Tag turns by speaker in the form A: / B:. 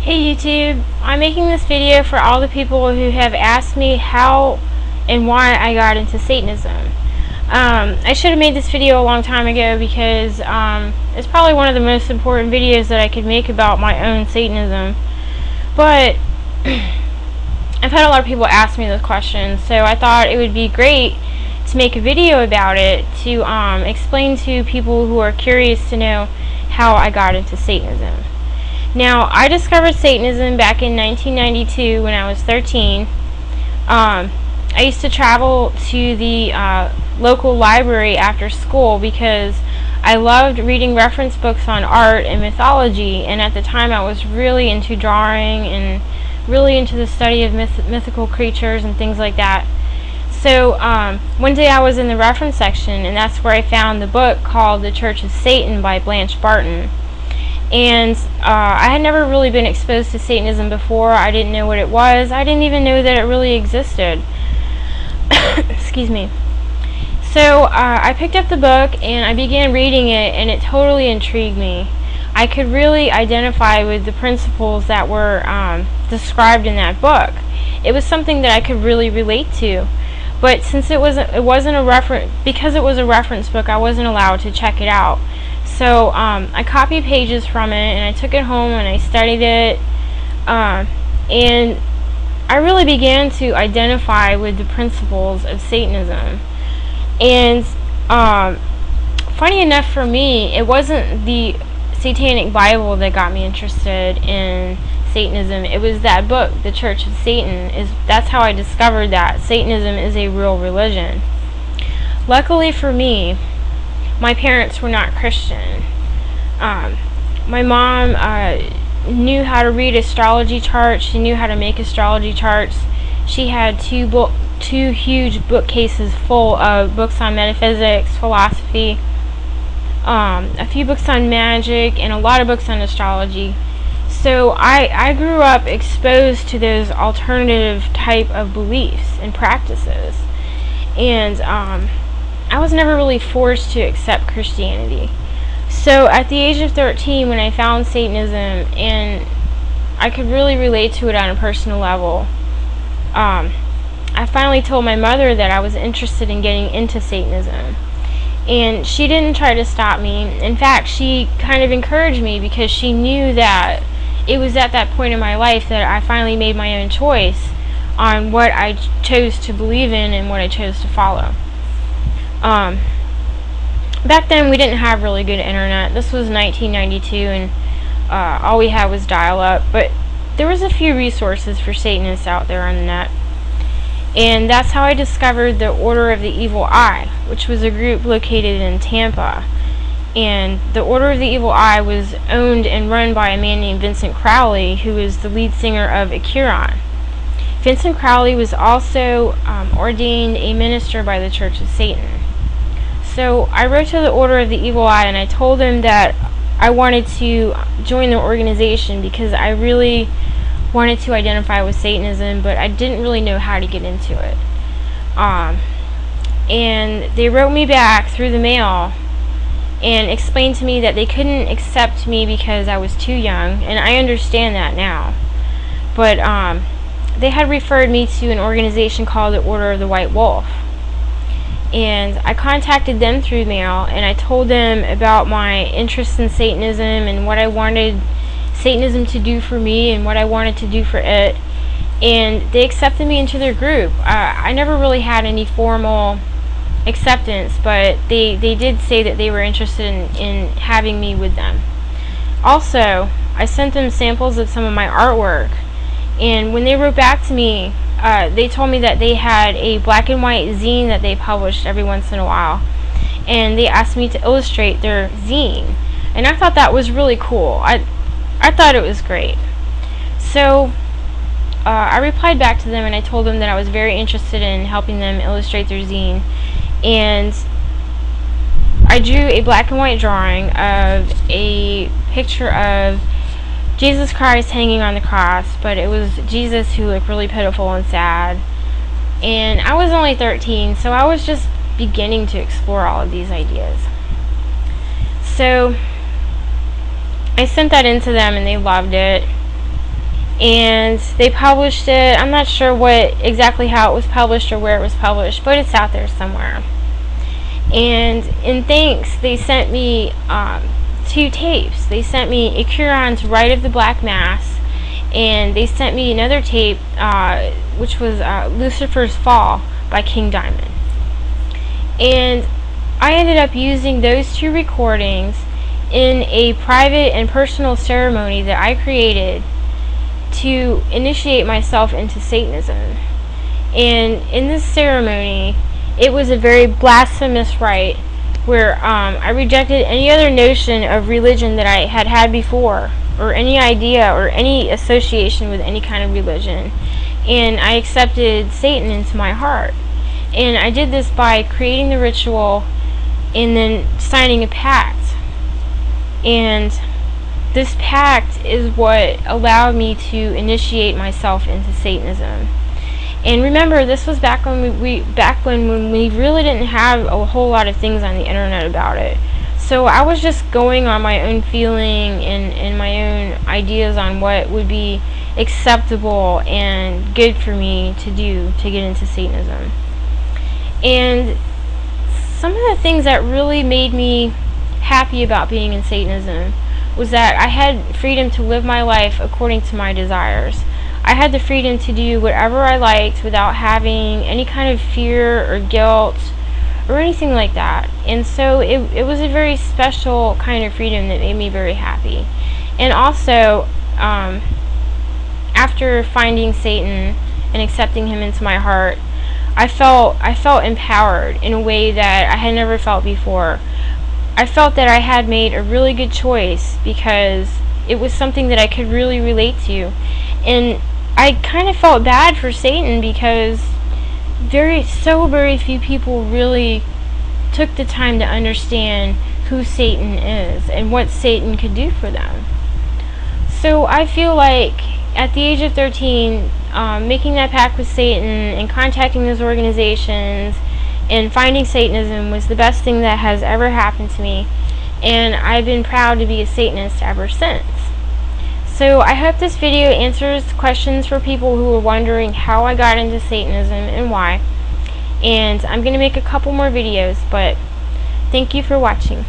A: Hey YouTube, I'm making this video for all the people who have asked me how and why I got into Satanism. I should have made this video a long time ago because it's probably one of the most important videos that I could make about my own Satanism. But I've had a lot of people ask me those questions, so I thought it would be great to make a video about it to explain to people who are curious to know how I got into Satanism. Now, I discovered Satanism back in 1992 when I was 13. I used to travel to the local library after school because I loved reading reference books on art and mythology, and at the time I was really into drawing and really into the study of mythical creatures and things like that. So one day I was in the reference section, and that's where I found the book called The Church of Satan by Blanche Barton. And I had never really been exposed to Satanism before. I didn't know what it was. I didn't even know that it really existed. Excuse me. So I picked up the book and I began reading it, and it totally intrigued me. I could really identify with the principles that were described in that book. It was something that I could really relate to. But since it was a reference book, I wasn't allowed to check it out. So I copied pages from it and I took it home and I studied it, and I really began to identify with the principles of Satanism. And funny enough for me, it wasn't the Satanic Bible that got me interested in Satanism. It was that book, The Church of Satan. That's how I discovered that Satanism is a real religion. Luckily for me, my parents were not Christian. My mom knew how to read astrology charts. She knew how to make astrology charts. She had two huge bookcases full of books on metaphysics, philosophy, a few books on magic, and a lot of books on astrology. So I grew up exposed to those alternative type of beliefs and practices. And I was never really forced to accept Christianity. So at the age of 13, when I found Satanism and I could really relate to it on a personal level, I finally told my mother that I was interested in getting into Satanism. And she didn't try to stop me. In fact, she kind of encouraged me because she knew that it was at that point in my life that I finally made my own choice on what I chose to believe in and what I chose to follow. Back then we didn't have really good internet. This was 1992, and all we had was dial-up, but there was a few resources for Satanists out there on the net. And that's how I discovered the Order of the Evil Eye, which was a group located in Tampa. And the Order of the Evil Eye was owned and run by a man named Vincent Crowley, who is the lead singer of Acheron. Vincent Crowley was also ordained a minister by the Church of Satan. So I wrote to the Order of the Evil Eye and I told them that I wanted to join the organization because I really wanted to identify with Satanism, but I didn't really know how to get into it. And they wrote me back through the mail and explained to me that they couldn't accept me because I was too young, and I understand that now. But they had referred me to an organization called the Order of the White Wolf. And I contacted them through mail, and I told them about my interest in Satanism and what I wanted Satanism to do for me and what I wanted to do for it. And they accepted me into their group. I never really had any formal acceptance, but they did say that they were interested in having me with them. Also, I sent them samples of some of my artwork, and when they wrote back to me, they told me that they had a black and white zine that they published every once in a while, and they asked me to illustrate their zine, and I thought that was really cool. I thought it was great. So I replied back to them and I told them that I was very interested in helping them illustrate their zine, and I drew a black and white drawing of a picture of Jesus Christ hanging on the cross, but it was Jesus who looked really pitiful and sad. And I was only 13, so I was just beginning to explore all of these ideas. So I sent that in to them and they loved it. and they published it. I'm not sure exactly how it was published or where it was published, but it's out there somewhere. And in thanks, they sent me 2 tapes. They sent me Acuron's Rite of the Black Mass, and they sent me another tape, which was Lucifer's Fall by King Diamond. And I ended up using those 2 recordings in a private and personal ceremony that I created to initiate myself into Satanism. And in this ceremony, it was a very blasphemous rite where I rejected any other notion of religion that I had had before, or any idea or any association with any kind of religion, and I accepted Satan into my heart. And I did this by creating the ritual and then signing a pact. And this pact is what allowed me to initiate myself into Satanism. And remember, this was back when we really didn't have a whole lot of things on the internet about it. So I was just going on my own feeling and my own ideas on what would be acceptable and good for me to do to get into Satanism. And some of the things that really made me happy about being in Satanism was that I had freedom to live my life according to my desires. I had the freedom to do whatever I liked without having any kind of fear or guilt or anything like that. And so it was a very special kind of freedom that made me very happy. And also, after finding Satan and accepting him into my heart, I felt empowered in a way that I had never felt before. I felt that I had made a really good choice because it was something that I could really relate to. And I kind of felt bad for Satan because very few people really took the time to understand who Satan is and what Satan could do for them. So I feel like at the age of 13, making that pact with Satan and contacting those organizations and finding Satanism was the best thing that has ever happened to me, and I've been proud to be a Satanist ever since. So I hope this video answers questions for people who are wondering how I got into Satanism and why. And I'm going to make a couple more videos, but thank you for watching.